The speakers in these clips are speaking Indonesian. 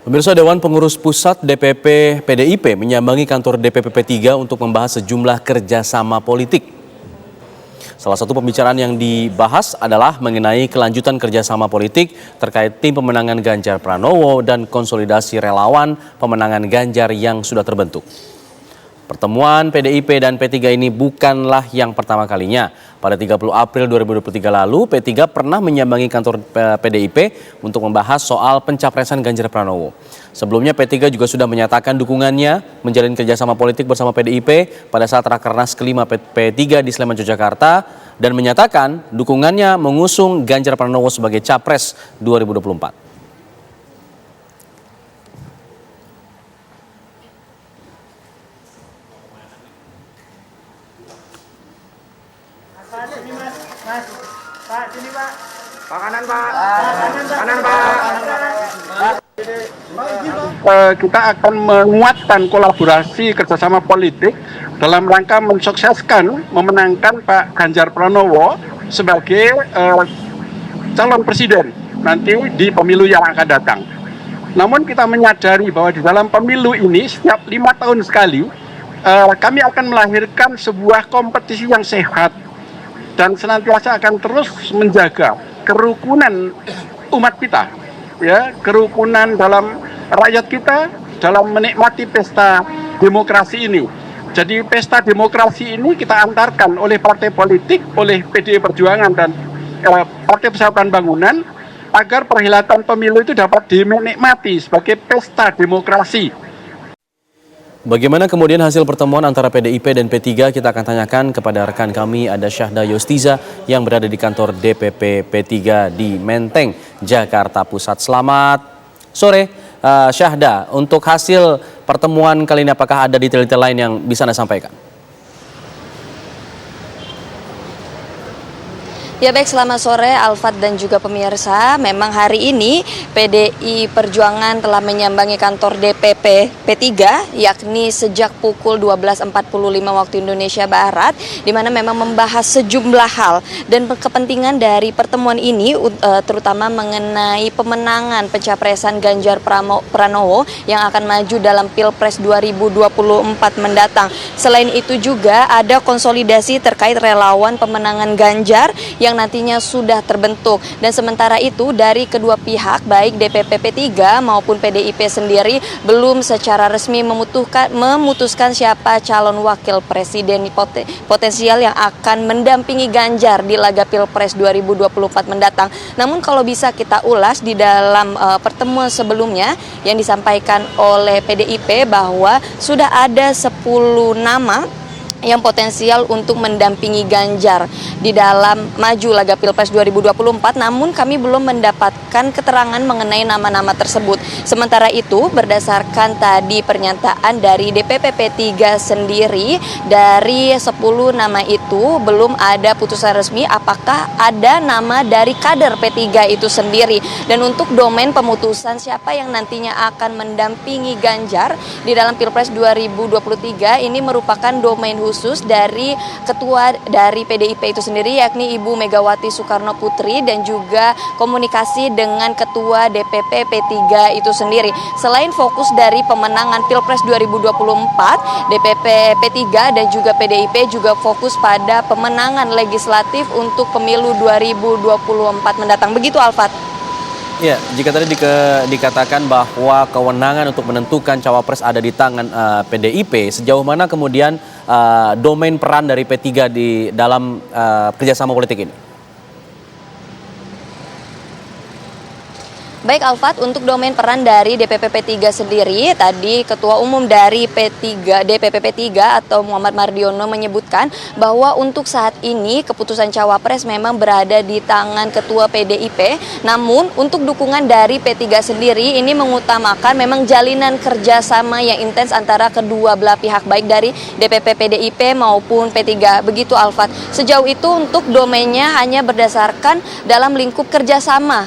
Pemirsa, Dewan Pengurus Pusat DPP PDIP menyambangi kantor DPP P3 untuk membahas sejumlah kerjasama politik. Salah satu pembicaraan yang dibahas adalah mengenai kelanjutan kerjasama politik terkait tim pemenangan Ganjar Pranowo dan konsolidasi relawan pemenangan Ganjar yang sudah terbentuk. Pertemuan PDIP dan P3 ini bukanlah yang pertama kalinya. Pada 30 April 2023 lalu, P3 pernah menyambangi kantor PDIP untuk membahas soal pencapresan Ganjar Pranowo. Sebelumnya P3 juga sudah menyatakan dukungannya menjalin kerjasama politik bersama PDIP pada saat Rakernas kelima P3 di Sleman, Yogyakarta, dan menyatakan dukungannya mengusung Ganjar Pranowo sebagai Capres 2024. Pak, sini Pak. Pak kanan Pak. Kanan Pak. Kita akan menguatkan kolaborasi kerjasama politik dalam rangka mensukseskan memenangkan Pak Ganjar Pranowo sebagai calon presiden nanti di pemilu yang akan datang. Namun kita menyadari bahwa di dalam pemilu ini setiap 5 tahun sekali kami akan melahirkan sebuah kompetisi yang sehat dan senantiasa akan terus menjaga kerukunan umat kita, ya, kerukunan dalam rakyat kita dalam menikmati pesta demokrasi ini. Jadi pesta demokrasi ini kita antarkan oleh partai politik, oleh PDI Perjuangan dan Partai Persatuan Bangunan agar perhelatan pemilu itu dapat dinikmati sebagai pesta demokrasi. Bagaimana kemudian hasil pertemuan antara PDIP dan P3, kita akan tanyakan kepada rekan kami, ada Syahda Yostiza yang berada di kantor DPP P3 di Menteng, Jakarta Pusat. Selamat sore Syahda, untuk hasil pertemuan kali ini apakah ada detail-detail lain yang bisa Anda sampaikan? Ya baik, selamat sore Alfat dan juga pemirsa. Memang hari ini PDI Perjuangan telah menyambangi kantor DPP P3 yakni sejak pukul 12.45 waktu Indonesia Barat, di mana memang membahas sejumlah hal dan kepentingan dari pertemuan ini terutama mengenai pemenangan pencapresan Ganjar Pranowo yang akan maju dalam Pilpres 2024 mendatang. Selain itu juga ada konsolidasi terkait relawan pemenangan Ganjar yang nantinya sudah terbentuk, dan sementara itu dari kedua pihak baik DPP P3 maupun PDIP sendiri belum secara resmi memutuskan siapa calon wakil presiden potensial yang akan mendampingi Ganjar di laga Pilpres 2024 mendatang. Namun kalau bisa kita ulas di dalam pertemuan sebelumnya yang disampaikan oleh PDIP bahwa sudah ada 10 nama yang potensial untuk mendampingi Ganjar di dalam maju laga Pilpres 2024, namun kami belum mendapatkan keterangan mengenai nama-nama tersebut. Sementara itu, berdasarkan tadi pernyataan dari DPP P3 sendiri, dari 10 nama itu belum ada putusan resmi apakah ada nama dari kader P3 itu sendiri. Dan untuk domain pemutusan siapa yang nantinya akan mendampingi Ganjar di dalam Pilpres 2023 ini merupakan domain khusus dari ketua dari PDIP itu sendiri yakni Ibu Megawati Soekarno Putri dan juga komunikasi dengan ketua DPP P3 itu sendiri. Selain fokus dari pemenangan Pilpres 2024, DPP P3 dan juga PDIP juga fokus pada pemenangan legislatif untuk pemilu 2024 mendatang. Begitu Alfat. Ya, jika tadi dikatakan bahwa kewenangan untuk menentukan cawapres ada di tangan PDIP, sejauh mana kemudian domain peran dari P3 di dalam kerjasama politik ini? Baik Alfat, untuk domain peran dari DPP P3 sendiri, tadi Ketua Umum dari DPP P3 atau Muhammad Mardiono menyebutkan bahwa untuk saat ini keputusan cawapres memang berada di tangan Ketua PDIP, namun untuk dukungan dari P3 sendiri ini mengutamakan memang jalinan kerjasama yang intens antara kedua belah pihak baik dari DPP PDIP maupun P3. Begitu Alfat. Sejauh itu untuk domainnya hanya berdasarkan dalam lingkup kerjasama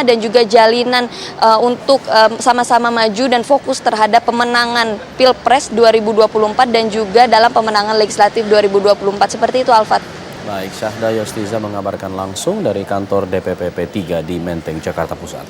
dan juga jalinan untuk sama-sama maju dan fokus terhadap pemenangan Pilpres 2024 dan juga dalam pemenangan legislatif 2024. Seperti itu Alfat. Baik, Syahda Yostiza mengabarkan langsung dari kantor DPP P3 di Menteng, Jakarta Pusat.